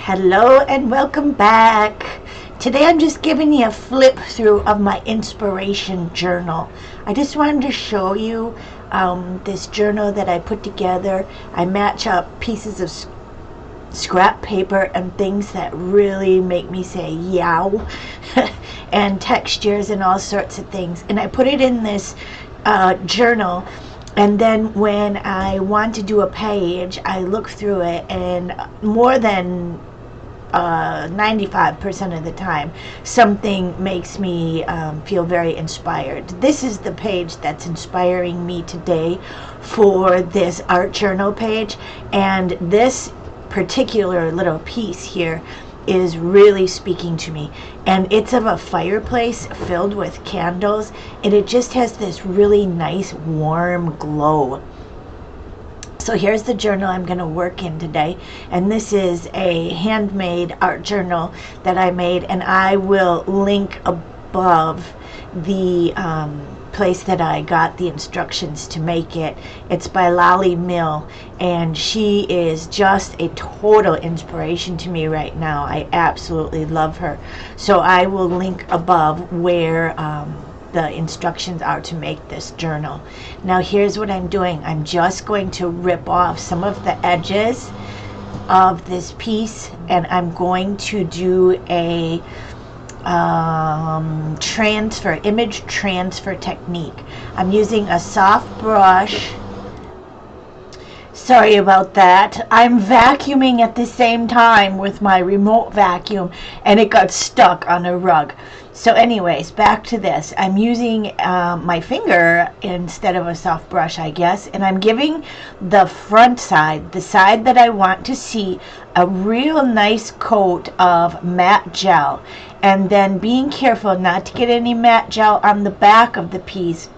Hello and welcome back. Today I'm just giving you a flip through of my inspiration journal. I just wanted to show you this journal that I put together. I match up pieces of scrap paper and things that really make me say yow and textures and all sorts of things, and I put it in this journal. And then when I want to do a page, I look through it, and more than 95% of the time, something makes me feel very inspired. This is the page that's inspiring me today for this art journal page, and this particular little piece here is really speaking to me, and it's of a fireplace filled with candles, and it just has this really nice warm glow. So here's the journal I'm going to work in today, and this is a handmade art journal that I made, and I will link above the place that I got the instructions to make it. It's by Lolly Mill, and she is just a total inspiration to me right now. I absolutely love her. So I will link above where the instructions are to make this journal. Now here's what I'm doing. I'm just going to rip off some of the edges of this piece, and I'm going to do a image transfer technique. I'm using a soft brush. Sorry about that. I'm vacuuming at the same time with my remote vacuum, and it got stuck on a rug. So anyways, back to this. I'm using my finger instead of a soft brush, I guess, and I'm giving the front side, the side that I want to see, a real nice coat of matte gel, and then being careful not to get any matte gel on the back of the piece.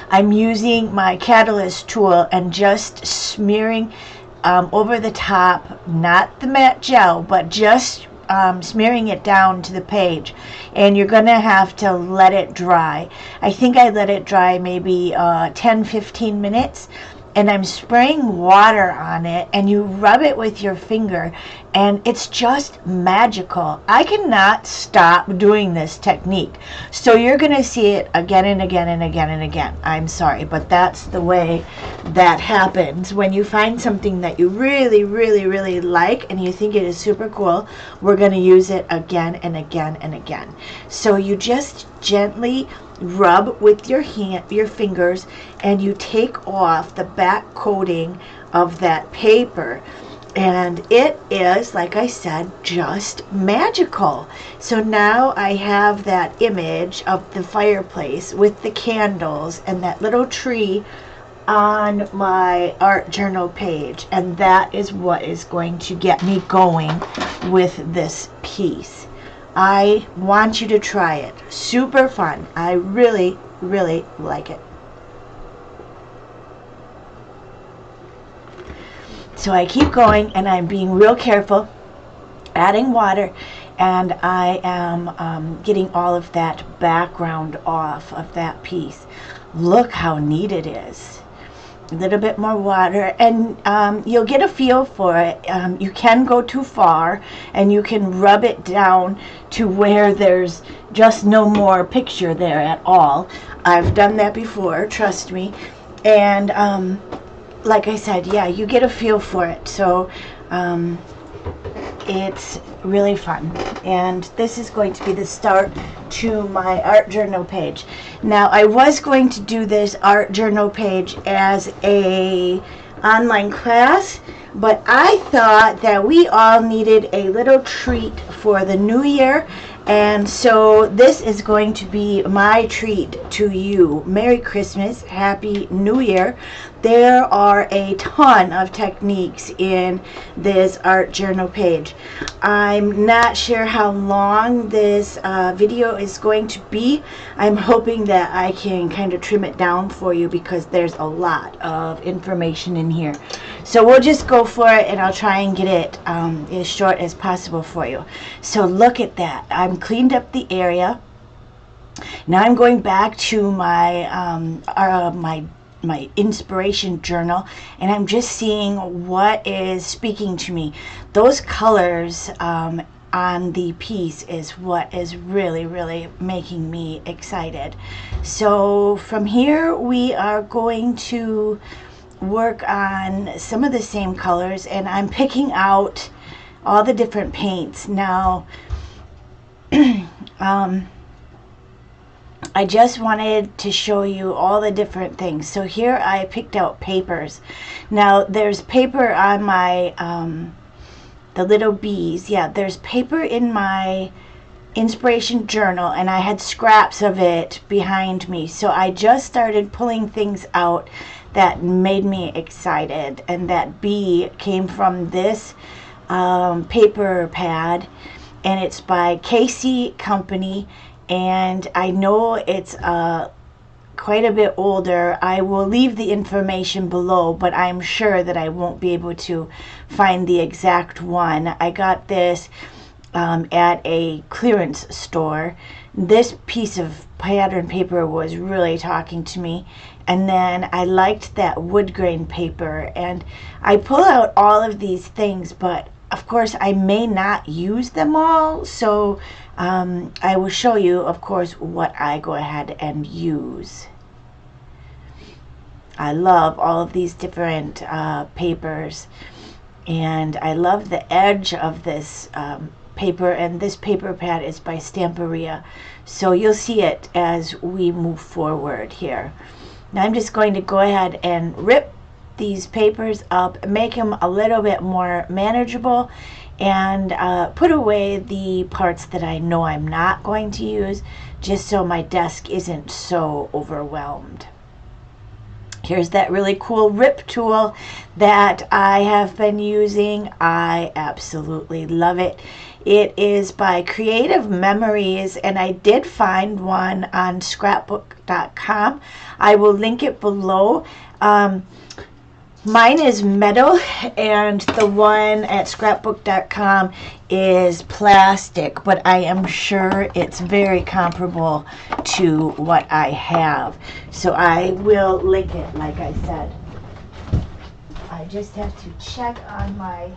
I'm using my catalyst tool and just smearing over the top, not the matte gel, but just smearing it down to the page. And you're going to have to let it dry. I think I let it dry maybe 10-15 minutes. And I'm spraying water on it, and you rub it with your finger, and it's just magical. I cannot stop doing this technique. So you're going to see it again and again and again and again. I'm sorry, but that's the way that happens. When you find something that you really, really, really like and you think it is super cool, we're going to use it again and again and again. So you just gently rub with your fingers, and you take off the back coating of that paper, and it is, like I said, just magical. So now I have that image of the fireplace with the candles and that little tree on my art journal page, and that is what is going to get me going with this piece. I want you to try it. Super fun. I really, really like it. So I keep going, and I'm being real careful, adding water, and I am getting all of that background off of that piece. Look how neat it is. A little bit more water, and you'll get a feel for it. You can go too far, and you can rub it down to where there's just no more picture there at all. I've done that before, trust me. And like I said, yeah, you get a feel for it. So it's really fun, and this is going to be the start to my art journal page. Now, I was going to do this art journal page as a online class, but I thought that we all needed a little treat for the new year, and so this is going to be my treat to you. Merry Christmas, Happy New Year. There are a ton of techniques in this art journal page. I'm not sure how long this video is going to be. I'm hoping that I can kind of trim it down for you, because there's a lot of information in here. So we'll just go for it, and I'll try and get it as short as possible for you. So look at that. I'm cleaned up the area. Now I'm going back to my my my inspiration journal, and I'm just seeing what is speaking to me. Those colors on the piece is what is really, really making me excited. So from here we are going to work on some of the same colors, and I'm picking out all the different paints now. I just wanted to show you all the different things. So here I picked out papers. Now there's paper on my the little bees. Yeah, there's paper in my inspiration journal, and I had scraps of it behind me. So I just started pulling things out that made me excited, and that bee came from this paper pad, and it's by Casey Company, and I know it's quite a bit older. I will leave the information below, but I'm sure that I won't be able to find the exact one. I got this at a clearance store. This piece of pattern paper was really talking to me, and then I liked that wood grain paper, and I pull out all of these things, but of course I may not use them all, so I will show you, of course, what I go ahead and use. I love all of these different papers, and I love the edge of this paper, and this paper pad is by Stamperia, so you'll see it as we move forward here. Now I'm just going to go ahead and rip these papers up, make them a little bit more manageable, and put away the parts that I know I'm not going to use, just so my desk isn't so overwhelmed. Here's that really cool rip tool that I have been using. I absolutely love it. It is by Creative Memories, and I did find one on scrapbook.com. I will link it below. Mine is metal, and the one at scrapbook.com is plastic, but I am sure it's very comparable to what I have. So I will link it, like I said. I just have to check on my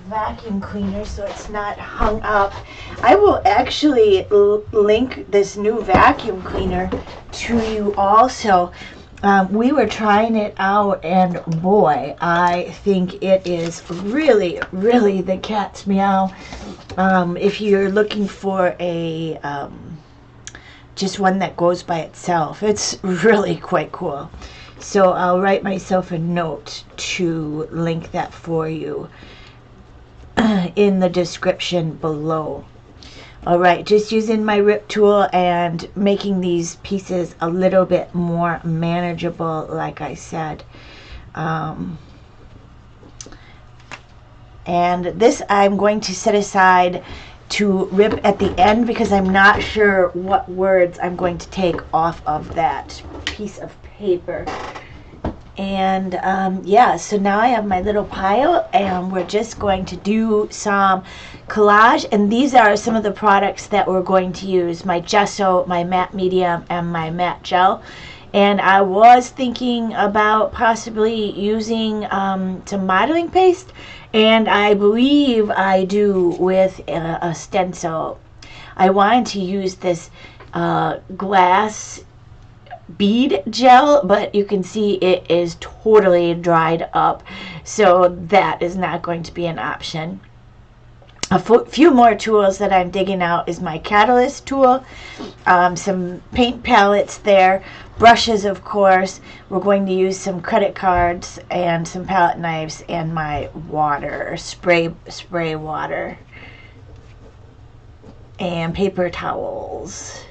vacuum cleaner so it's not hung up. I will actually link this new vacuum cleaner to you also. We were trying it out, and boy, I think it is really, really the cat's meow. If you're looking for a just one that goes by itself, it's really quite cool. So I'll write myself a note to link that for you in the description below. Alright, just using my rip tool and making these pieces a little bit more manageable, like I said. And this I'm going to set aside to rip at the end, because I'm not sure what words I'm going to take off of that piece of paper. And yeah, so now I have my little pile, and we're just going to do some collage. And these are some of the products that we're going to use: my gesso, my matte medium, and my matte gel. And I was thinking about possibly using some modeling paste, and I believe I do with a stencil. I wanted to use this glass bead gel, but you can see it is totally dried up, so that is not going to be an option. A few more tools that I'm digging out is my catalyst tool, some paint palettes there, brushes, of course. We're going to use some credit cards and some palette knives, and my water, spray water, and paper towels.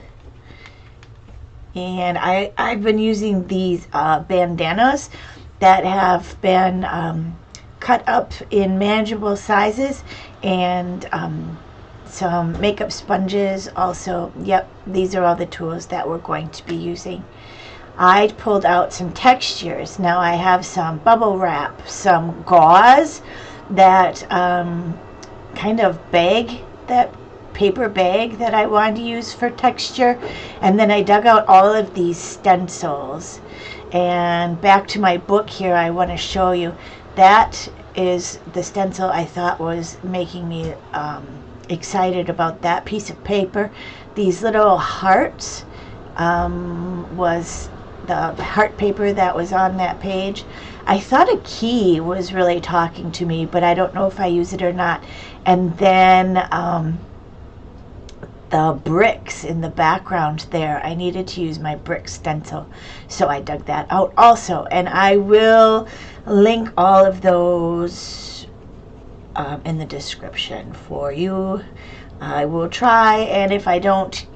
And I've been using these bandanas that have been cut up in manageable sizes, and some makeup sponges also. Yep, these are all the tools that we're going to be using. I pulled out some textures. Now I have some bubble wrap, some gauze, that kind of bag that paper bag that I wanted to use for texture, and then I dug out all of these stencils. And back to my book here, I want to show you, that is the stencil I thought was making me excited about that piece of paper. These little hearts was the heart paper that was on that page. I thought a key was really talking to me, but I don't know if I use it or not. And then the bricks in the background there, I needed to use my brick stencil, so I dug that out also. And I will link all of those in the description for you. I will try, and if I don't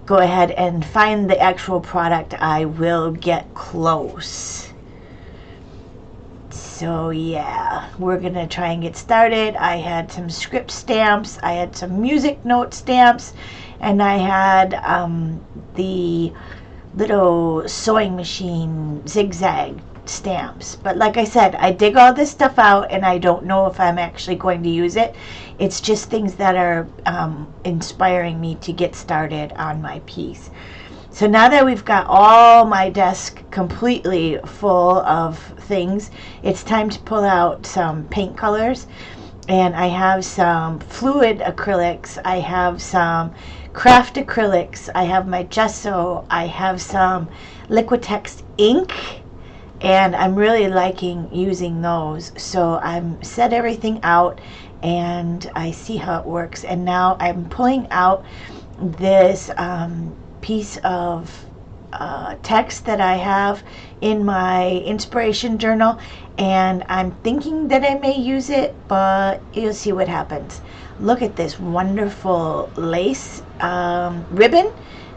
go ahead and find the actual product, I will get close. So yeah, we're gonna try and get started. I had some script stamps, I had some music note stamps, and I had the little sewing machine zigzag stamps. But like I said, I dig all this stuff out and I don't know if I'm actually going to use it. It's just things that are inspiring me to get started on my piece. So now that we've got all my desk completely full of things, it's time to pull out some paint colors. And I have some fluid acrylics, I have some craft acrylics, I have my gesso, I have some Liquitex ink, and I'm really liking using those. So I'm set everything out and I see how it works. And now I'm pulling out this piece of text that I have in my inspiration journal, and I'm thinking that I may use it, but you'll see what happens. Look at this wonderful lace ribbon.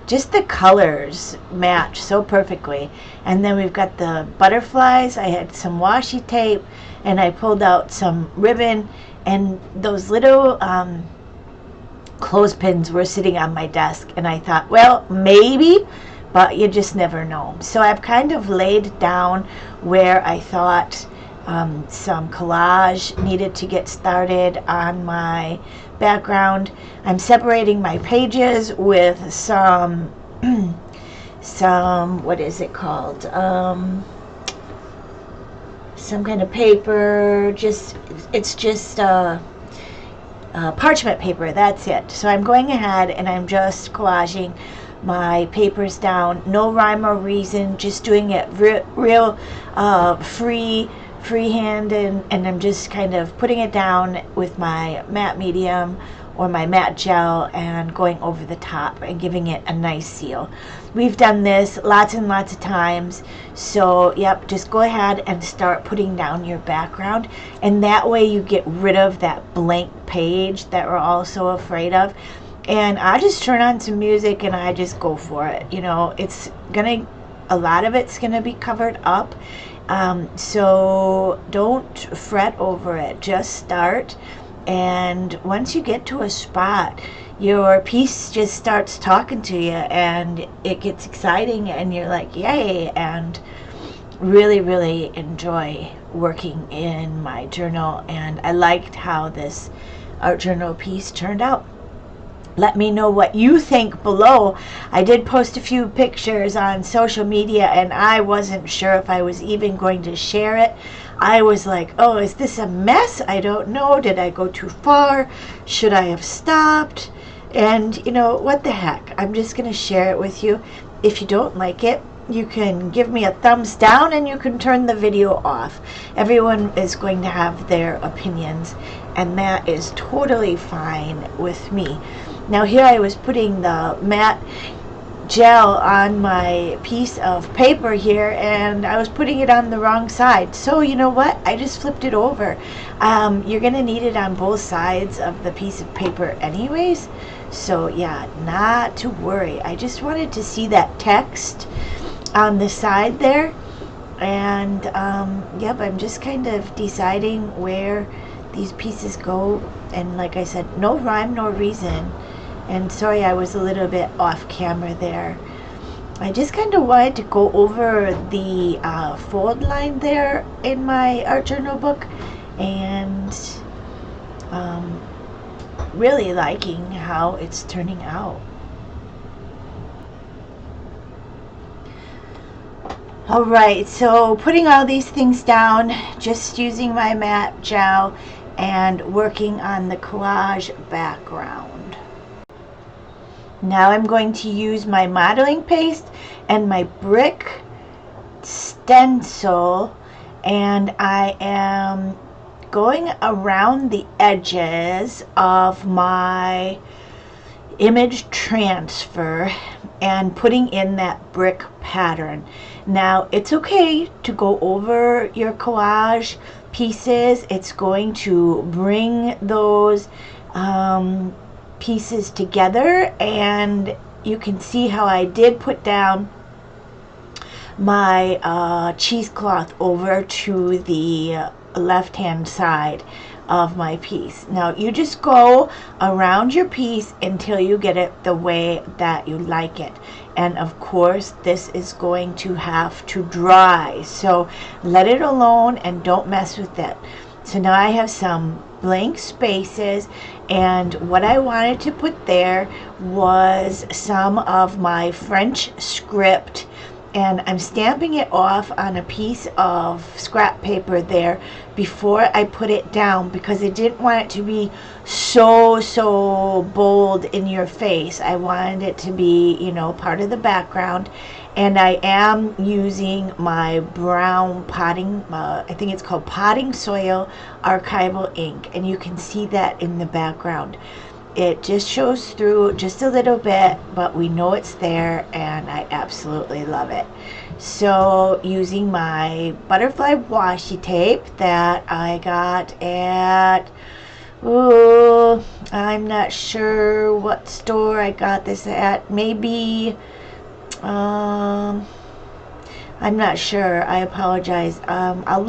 Just the colors match so perfectly. And then we've got the butterflies. I had some washi tape and I pulled out some ribbon, and those little clothespins were sitting on my desk, and I thought, well, maybe, but you just never know. So I've kind of laid down where I thought some collage needed to get started on my background. I'm separating my pages with some what is it called, some kind of paper, it's just parchment paper, that's it. So I'm going ahead and I'm just collaging my papers down, no rhyme or reason, just doing it real freehand, and I'm just kind of putting it down with my matte medium or my matte gel and going over the top and giving it a nice seal. We've done this lots and lots of times, so yep, just go ahead and start putting down your background, and that way you get rid of that blank page that we're all so afraid of. And I just turn on some music and I just go for it. You know, a lot of it's gonna be covered up, so don't fret over it, just start. And once you get to a spot, your piece just starts talking to you and it gets exciting and you're like, yay, and really, really enjoy working in my journal. And I liked how this art journal piece turned out. Let me know what you think below. I did post a few pictures on social media and I wasn't sure if I was even going to share it. I was like, oh, is this a mess? I don't know. Did I go too far? Should I have stopped? And you know, what the heck? I'm just going to share it with you. If you don't like it, you can give me a thumbs down and you can turn the video off. Everyone is going to have their opinions, and that is totally fine with me. Now here I was putting the matte gel on my piece of paper here, and I was putting it on the wrong side. So you know what? I just flipped it over. You're going to need it on both sides of the piece of paper anyways. So yeah, not to worry. I just wanted to see that text on the side there. And yep, I'm just kind of deciding where these pieces go. And like I said, no rhyme, no reason. And sorry, I was a little bit off camera there. I just kind of wanted to go over the fold line there in my art journal book, and really liking how it's turning out. Alright, so putting all these things down, just using my matte gel and working on the collage background. Now I'm going to use my modeling paste and my brick stencil, and I am going around the edges of my image transfer and putting in that brick pattern. Now it's okay to go over your collage pieces. It's going to bring those pieces together, and you can see how I did put down my cheesecloth over to the left hand side of my piece. Now you just go around your piece until you get it the way that you like it, and of course this is going to have to dry, so let it alone and don't mess with it. So now I have some blank spaces, and what I wanted to put there was some of my French script, and I'm stamping it off on a piece of scrap paper there before I put it down, because I didn't want it to be so bold in your face. I wanted it to be, you know, part of the background. And I am using my brown potting, I think it's called potting soil archival ink, and you can see that in the background. It just shows through just a little bit, but we know it's there, and I absolutely love it. So using my butterfly washi tape that I got at, I'm not sure what store I got this at. Maybe, I'm not sure. I apologize. I'll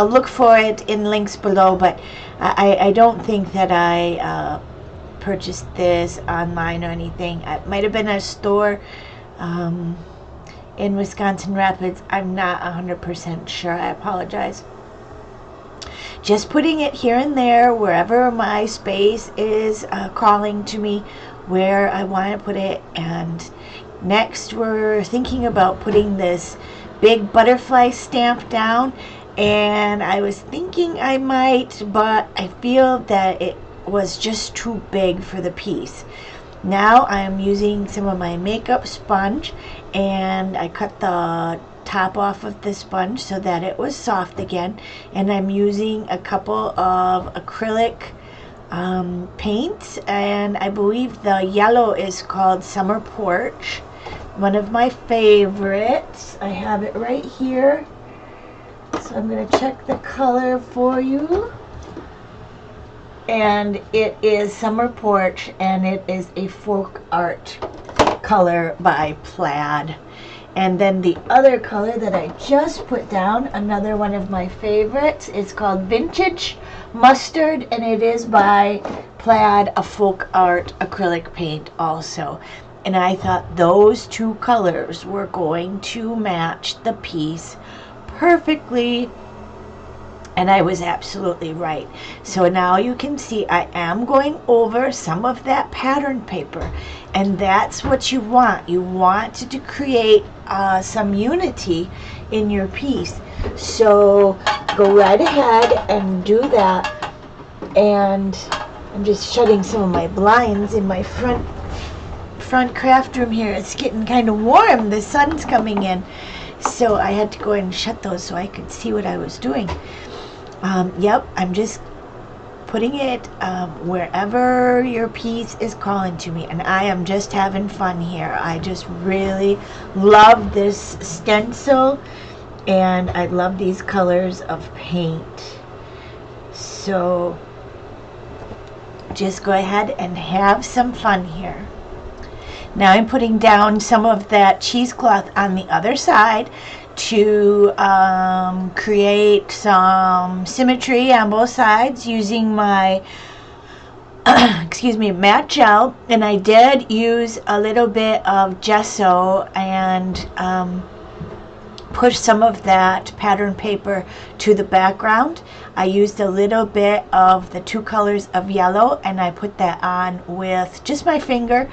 look for it in links below, but I don't think that I purchased this online or anything. It might have been a store in Wisconsin Rapids. I'm not 100% sure. I apologize. Just putting it here and there wherever my space is calling to me where I want to put it. And next we're thinking about putting this big butterfly stamp down, and I was thinking I might, but I feel that it was just too big for the piece. Now I am using some of my makeup sponge, and I cut the top off of the sponge so that it was soft again, and I'm using a couple of acrylic paints, and I believe the yellow is called Summer Porch, one of my favorites. I have it right here, so I'm going to check the color for you. And it is Summer Porch, and it is a folk art color by Plaid. And then the other color that I just put down, another one of my favorites, is called Vintage Mustard, and it is by Plaid, a folk art acrylic paint also. And I thought those two colors were going to match the piece perfectly. And I was absolutely right. So now you can see I am going over some of that pattern paper, and that's what you want. You want to create some unity in your piece. So go right ahead and do that. And I'm just shutting some of my blinds in my front craft room here. It's getting kind of warm. The sun's coming in. So I had to go ahead and shut those so I could see what I was doing. Yep, I'm just putting it wherever your piece is calling to me, and I am just having fun here. I just really love this stencil, and I love these colors of paint. So just go ahead and have some fun here. Now I'm putting down some of that cheesecloth on the other side to create some symmetry on both sides using my matte gel, and I did use a little bit of gesso and push some of that pattern paper to the background. I used a little bit of the 2 colors of yellow, and I put that on with just my finger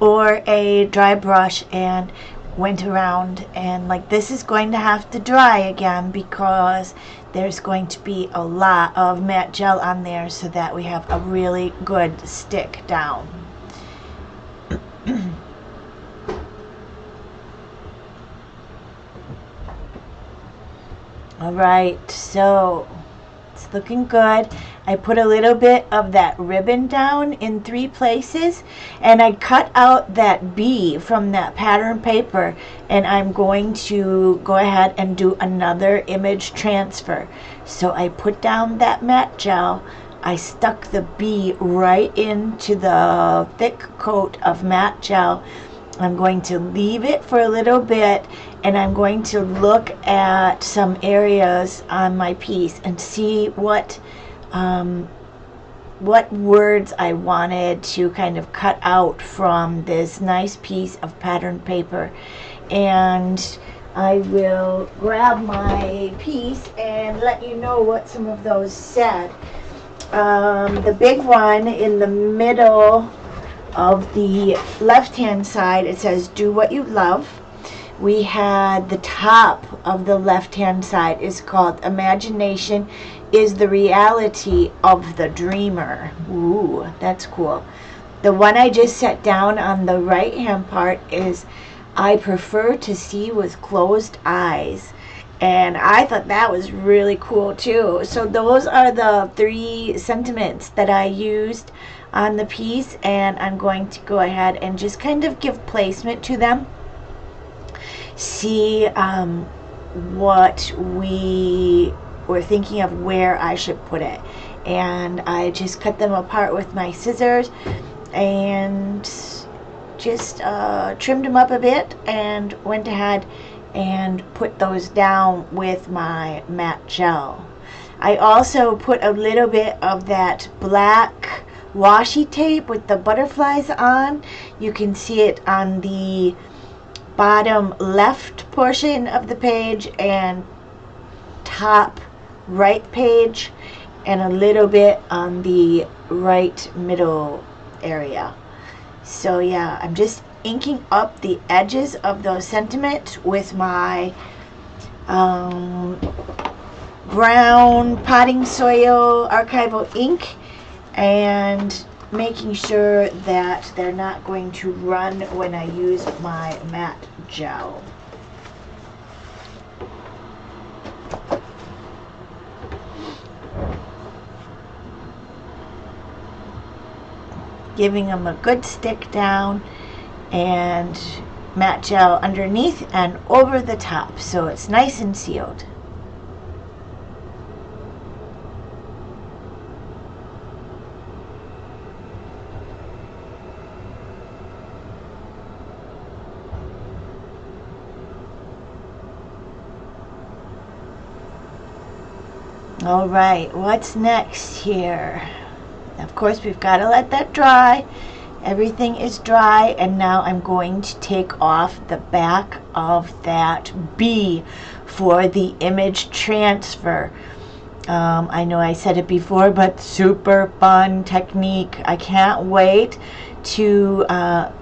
or a dry brush and went around. And like, this is going to have to dry again because there's going to be a lot of matte gel on there so that we have a really good stick down. Alright, so it's looking good. I put a little bit of that ribbon down in 3 places, and I cut out that B from that pattern paper, and I'm going to go ahead and do another image transfer. So I put down that matte gel, I stuck the B right into the thick coat of matte gel. I'm going to leave it for a little bit, and I'm going to look at some areas on my piece and see what words I wanted to kind of cut out from this nice piece of pattern paper. And I will grab my piece and let you know what some of those said. The big one in the middle of the left hand side, it says do what you love. We had the top of the left hand side is called imagination is the reality of the dreamer. Ooh, that's cool. The one I just set down on the right hand part is I prefer to see with closed eyes. And I thought that was really cool too. So those are the 3 sentiments that I used on the piece, and I'm going to go ahead and just kind of give placement to them. See what we were thinking of where I should put it. And I just cut them apart with my scissors and just trimmed them up a bit and went ahead and put those down with my matte gel. I also put a little bit of that black washi tape with the butterflies on. You can see it on the bottom left portion of the page and top right page, and a little bit on the right middle area. So yeah, I'm just inking up the edges of those sentiments with my brown potting soil archival ink, and making sure that they're not going to run when I use my matte gel. Giving them a good stick down and matte gel underneath and over the top so it's nice and sealed. All right, what's next here? Of course, we've got to let that dry. Everything is dry, and now I'm going to take off the back of that B for the image transfer. I know I said it before, but super fun technique. I can't wait to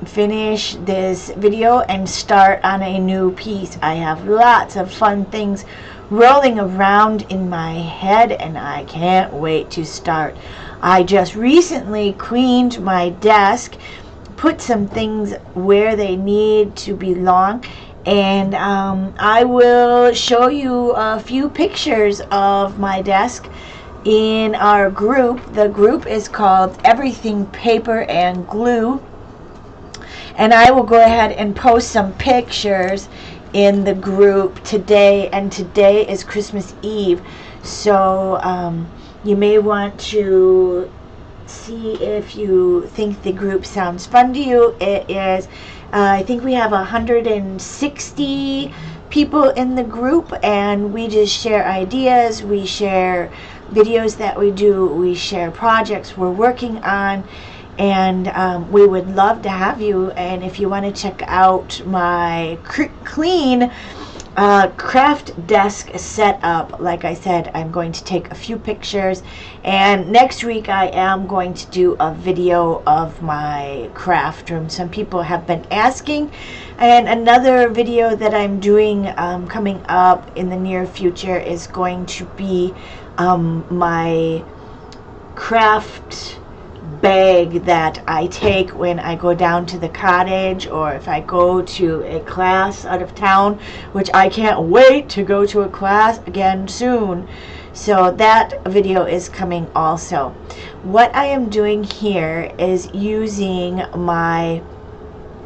finish this video and start on a new piece. I have lots of fun things rolling around in my head, and I can't wait to start. I just recently cleaned my desk, put some things where they need to belong, and I will show you a few pictures of my desk in our group. The group is called Everything Paper and Glue, and I will go ahead and post some pictures in the group today, and today is Christmas Eve, so you may want to see if you think the group sounds fun to you. It is, I think we have 160 people in the group, and we just share ideas, we share videos that we do, we share projects we're working on, and we would love to have you. And if you want to check out my clean craft desk setup. Like I said, I'm going to take a few pictures, and next week I am going to do a video of my craft room. Some people have been asking, and another video that I'm doing coming up in the near future is going to be my craft bag that I take when I go down to the cottage, or if I go to a class out of town, which I can't wait to go to a class again soon. So that video is coming also. What I am doing here is using my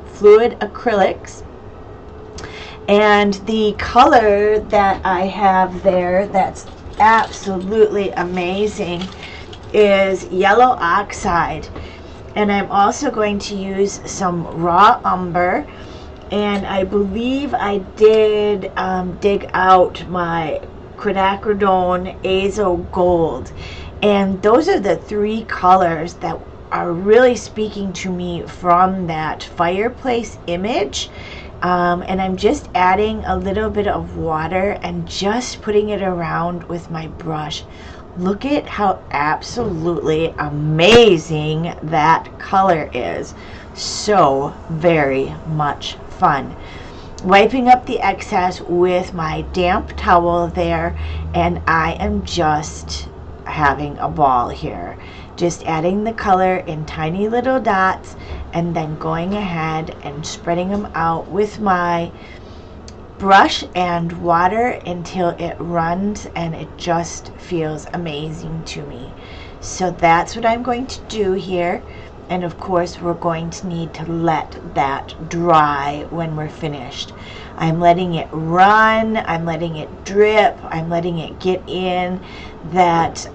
fluid acrylics, and the color that I have there that's absolutely amazing is yellow oxide. And I'm also going to use some raw umber, and I believe I did dig out my quinacridone azo gold, and those are the three colors that are really speaking to me from that fireplace image. And I'm just adding a little bit of water and just putting it around with my brush. Look at how absolutely amazing that color is. So very much fun. Wiping up the excess with my damp towel there, and I am just having a ball here. Just adding the color in tiny little dots, and then going ahead and spreading them out with my brush and water until it runs, and it just feels amazing to me. So that's what I'm going to do here, and of course we're going to need to let that dry when we're finished. I'm letting it run, I'm letting it drip, I'm letting it get in that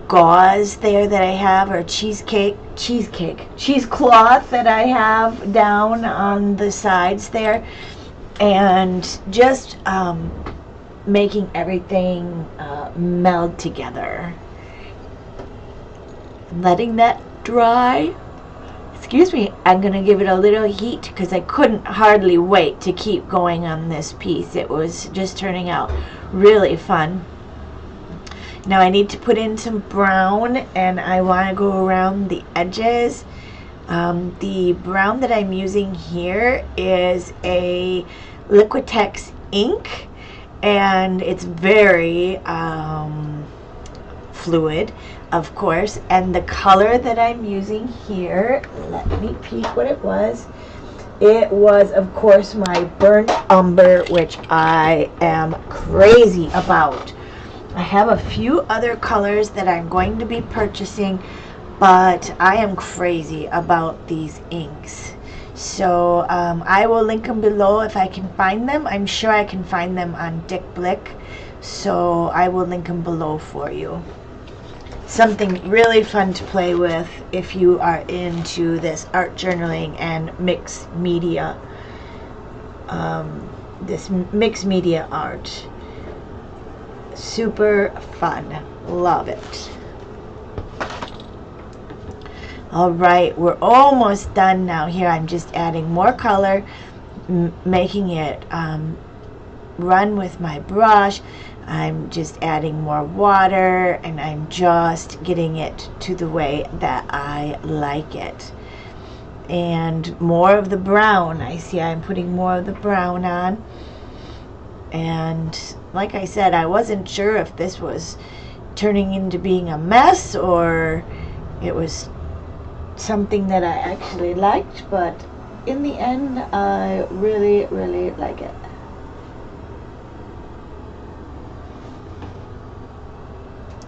gauze there that I have, or cheesecloth that I have down on the sides there, and just making everything meld together. Letting that dry. Excuse me, I'm gonna give it a little heat because I couldn't hardly wait to keep going on this piece. It was just turning out really fun. Now I need to put in some brown, and I want to go around the edges. The brown that I'm using here is a Liquitex ink, and it's very fluid, of course. And the color that I'm using here, let me peek what it was. It was, of course, my burnt umber, which I am crazy about. I have a few other colors that I'm going to be purchasing, but I am crazy about these inks. So I will link them below if I can find them. I'm sure I can find them on Dick Blick, so I will link them below for you. Something really fun to play with if you are into this art journaling and mixed media, this mixed media art. Super fun. Love it. Alright, we're almost done now. Here I'm just adding more color, making it run with my brush. I'm just adding more water, and I'm just getting it to the way that I like it. And more of the brown. I see I'm putting more of the brown on. And like I said, I wasn't sure if this was turning into being a mess or it was something that I actually liked, but in the end I really, really like it.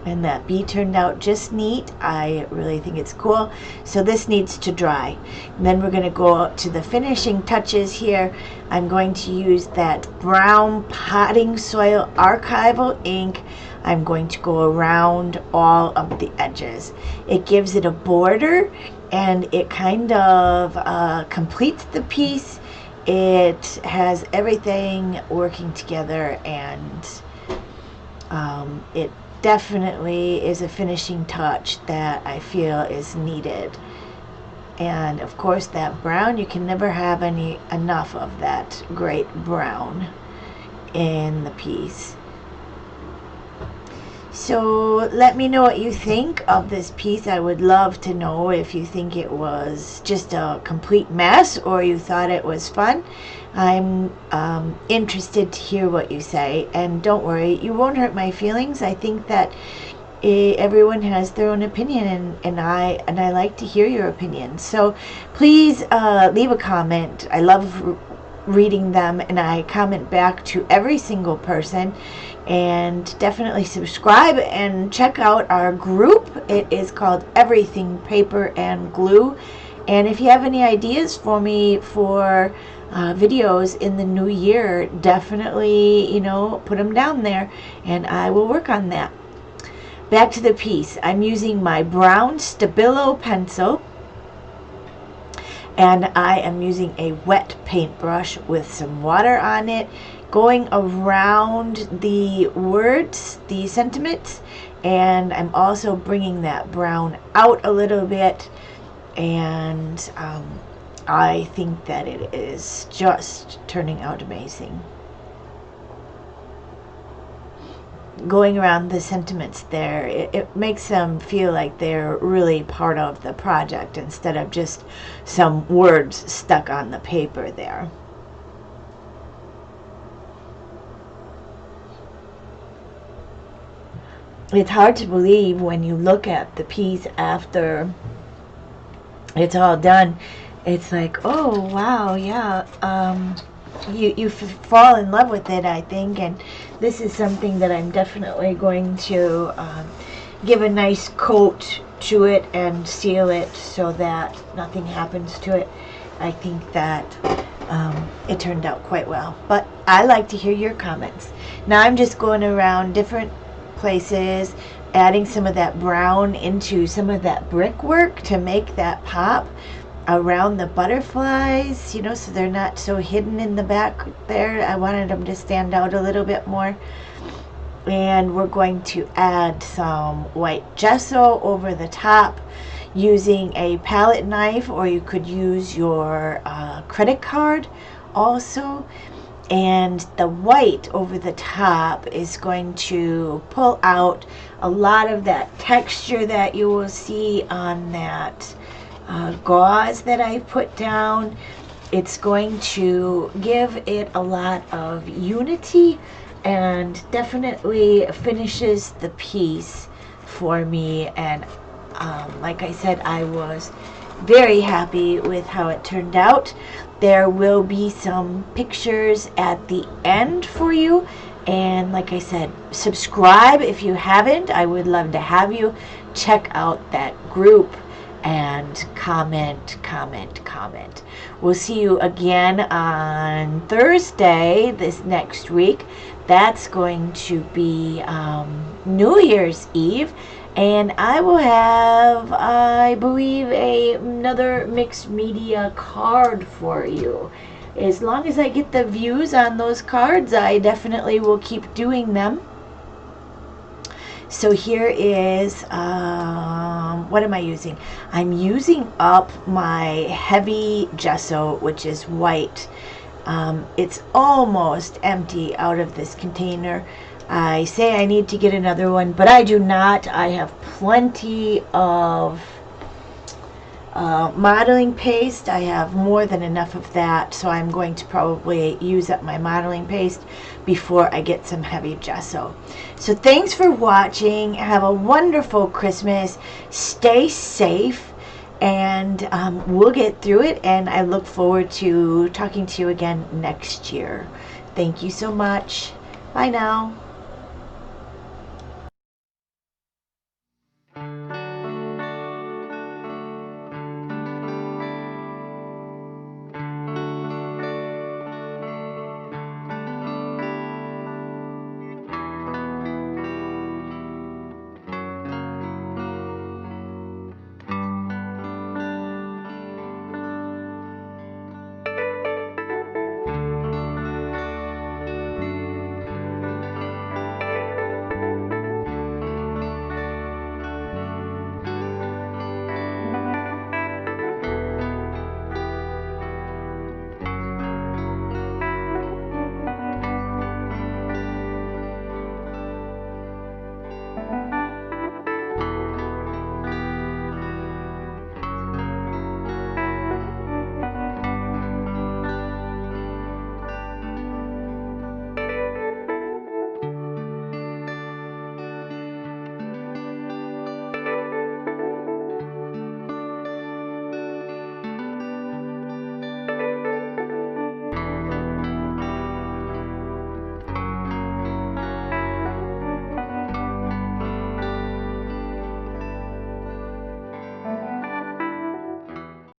And that bee turned out just neat. I really think it's cool. So this needs to dry. And then we're going to go to the finishing touches here. I'm going to use that brown potting soil archival ink. I'm going to go around all of the edges. It gives it a border, and it kind of completes the piece. It has everything working together, and it definitely is a finishing touch that I feel is needed. And of course that brown, you can never have enough of that great brown in the piece. So let me know what you think of this piece. I would love to know if you think it was just a complete mess or you thought it was fun. I'm interested to hear what you say, and don't worry, you won't hurt my feelings. I think that everyone has their own opinion, and I like to hear your opinion. So please leave a comment. I love reading them, and I comment back to every single person. And definitely subscribe and check out our group. It is called Everything Paper and Glue. And if you have any ideas for me for videos in the new year, definitely, put them down there and I will work on that. Back to the piece. I'm using my brown Stabilo pencil, and I am using a wet paintbrush with some water on it, going around the words, the sentiments, and I'm also bringing that brown out a little bit, and I think that it is just turning out amazing. Going around the sentiments there, it makes them feel like they're really part of the project instead of just some words stuck on the paper there. It's hard to believe when you look at the piece after it's all done. It's like, oh wow, yeah, you fall in love with it, I think, and this is something that I'm definitely going to give a nice coat to it and seal it so that nothing happens to it. I think that it turned out quite well, but I like to hear your comments. Now I'm just going around different places, adding some of that brown into some of that brickwork to make that pop around the butterflies, so they're not so hidden in the back there. I wanted them to stand out a little bit more. And we're going to add some white gesso over the top using a palette knife, or you could use your credit card also. And the white over the top is going to pull out a lot of that texture that you will see on that gauze that I put down. It's going to give it a lot of unity and definitely finishes the piece for me. And like I said, I was very happy with how it turned out. There will be some pictures at the end for you, and like I said, subscribe if you haven't. I would love to have you check out that group and comment. We'll see you again on Thursday this next week. That's going to be New Year's Eve, and I will have, I believe, another mixed media card for you. As long as I get the views on those cards, I definitely will keep doing them. So here is, what am I using? I'm using up my heavy gesso, which is white. It's almost empty out of this container. I say I need to get another one, but I do not. I have plenty of modeling paste. I have more than enough of that, so I'm going to probably use up my modeling paste before I get some heavy gesso. So thanks for watching. Have a wonderful Christmas. Stay safe, and we'll get through it, and I look forward to talking to you again next year. Thank you so much. Bye now.